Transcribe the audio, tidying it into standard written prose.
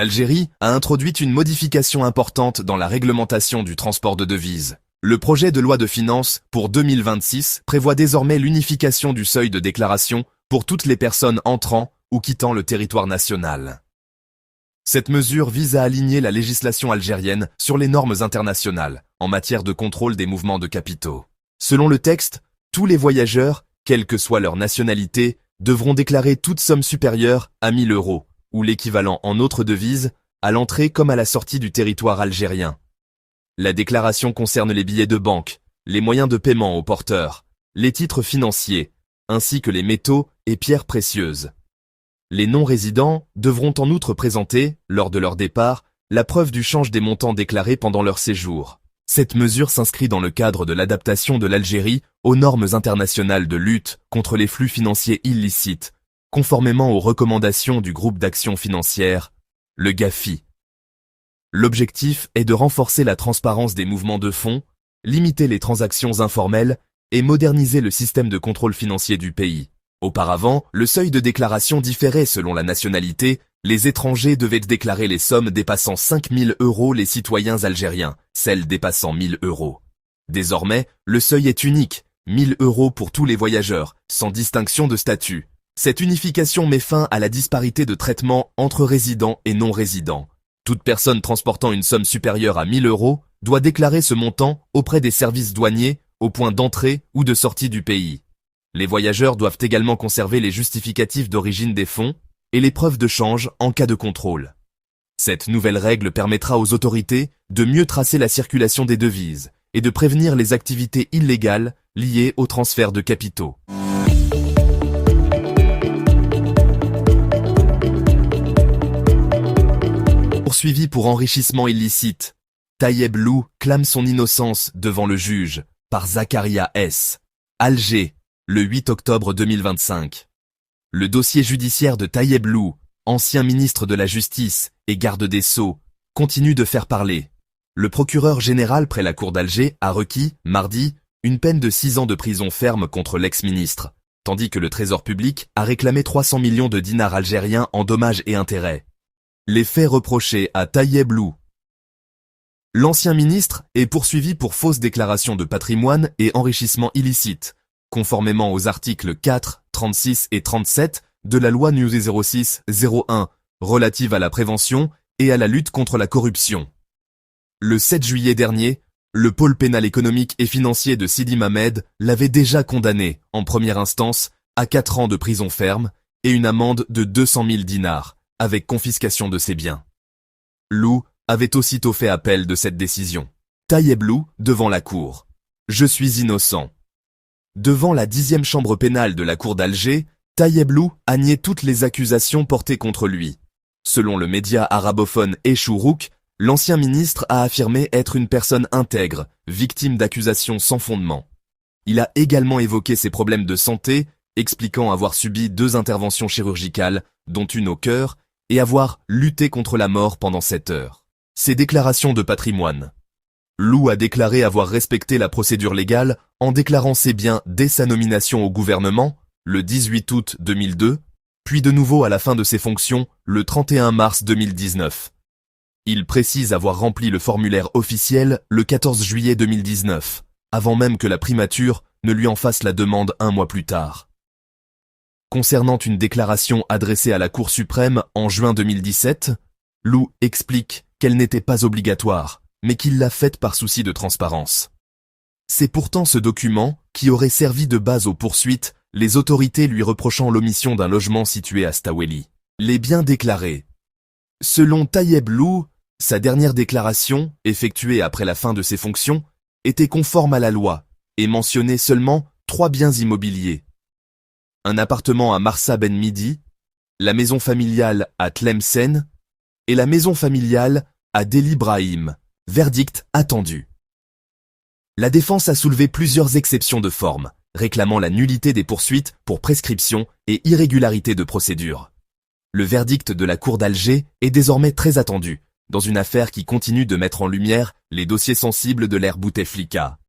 L'Algérie a introduit une modification importante dans la réglementation du transport de devises. Le projet de loi de finances pour 2026 prévoit désormais l'unification du seuil de déclaration pour toutes les personnes entrant ou quittant le territoire national. Cette mesure vise à aligner la législation algérienne sur les normes internationales en matière de contrôle des mouvements de capitaux. Selon le texte, tous les voyageurs, quelle que soit leur nationalité, devront déclarer toute somme supérieure à 1 000 euros, ou l'équivalent en autres devises, à l'entrée comme à la sortie du territoire algérien. La déclaration concerne les billets de banque, les moyens de paiement aux porteurs, les titres financiers, ainsi que les métaux et pierres précieuses. Les non-résidents devront en outre présenter, lors de leur départ, la preuve du change des montants déclarés pendant leur séjour. Cette mesure s'inscrit dans le cadre de l'adaptation de l'Algérie aux normes internationales de lutte contre les flux financiers illicites, conformément aux recommandations du groupe d'action financière, le GAFI. L'objectif est de renforcer la transparence des mouvements de fonds, limiter les transactions informelles et moderniser le système de contrôle financier du pays. Auparavant, le seuil de déclaration différait selon la nationalité. Les étrangers devaient déclarer les sommes dépassant 5 000 euros, les citoyens algériens, celles dépassant 1 000 euros. Désormais, le seuil est unique, 1 000 euros pour tous les voyageurs, sans distinction de statut. Cette unification met fin à la disparité de traitement entre résidents et non-résidents. Toute personne transportant une somme supérieure à 1 000 euros doit déclarer ce montant auprès des services douaniers, au point d'entrée ou de sortie du pays. Les voyageurs doivent également conserver les justificatifs d'origine des fonds et les preuves de change en cas de contrôle. Cette nouvelle règle permettra aux autorités de mieux tracer la circulation des devises et de prévenir les activités illégales liées au transfert de capitaux. Poursuivi pour enrichissement illicite, Tayeb Lou clame son innocence devant le juge par Zakaria S. Alger, le 8 octobre 2025. Le dossier judiciaire de Tayeb Lou, ancien ministre de la Justice et garde des Sceaux, continue de faire parler. Le procureur général près la cour d'Alger a requis, mardi, une peine de 6 ans de prison ferme contre l'ex-ministre, tandis que le Trésor public a réclamé 300 millions de dinars algériens en dommages et intérêts. Les faits reprochés à Tayeb Lou. L'ancien ministre est poursuivi pour fausse déclaration de patrimoine et enrichissement illicite, conformément aux articles 4, 36 et 37 de la loi n° 06-01 relative à la prévention et à la lutte contre la corruption. Le 7 juillet dernier, le pôle pénal économique et financier de Sidi Mamed l'avait déjà condamné, en première instance, à 4 ans de prison ferme et une amende de 200 000 dinars, avec confiscation de ses biens. Lou avait aussitôt fait appel de cette décision. Tayeb Lou devant la cour. Je suis innocent. Devant la 10e chambre pénale de la cour d'Alger, Tayeb Lou a nié toutes les accusations portées contre lui. Selon le média arabophone Eshourouk, l'ancien ministre a affirmé être une personne intègre, victime d'accusations sans fondement. Il a également évoqué ses problèmes de santé, expliquant avoir subi 2 interventions chirurgicales, dont une au cœur, et avoir lutté contre la mort pendant 7 heures. Ses déclarations de patrimoine. Lou a déclaré avoir respecté la procédure légale en déclarant ses biens dès sa nomination au gouvernement, le 18 août 2002, puis de nouveau à la fin de ses fonctions, le 31 mars 2019. Il précise avoir rempli le formulaire officiel le 14 juillet 2019, avant même que la primature ne lui en fasse la demande 1 mois plus tard. Concernant une déclaration adressée à la Cour suprême en juin 2017, Lou explique qu'elle n'était pas obligatoire, mais qu'il l'a faite par souci de transparence. C'est pourtant ce document qui aurait servi de base aux poursuites, les autorités lui reprochant l'omission d'un logement situé à Staweli. Les biens déclarés. Selon Tayeb Lou, sa dernière déclaration, effectuée après la fin de ses fonctions, était conforme à la loi et mentionnait seulement 3 biens immobiliers. Un appartement à Marsa Ben Midi, la maison familiale à Tlemcen et la maison familiale à Deli Brahim. Verdict attendu. La défense a soulevé plusieurs exceptions de forme, réclamant la nullité des poursuites pour prescription et irrégularité de procédure. Le verdict de la Cour d'Alger est désormais très attendu, dans une affaire qui continue de mettre en lumière les dossiers sensibles de l'ère Bouteflika.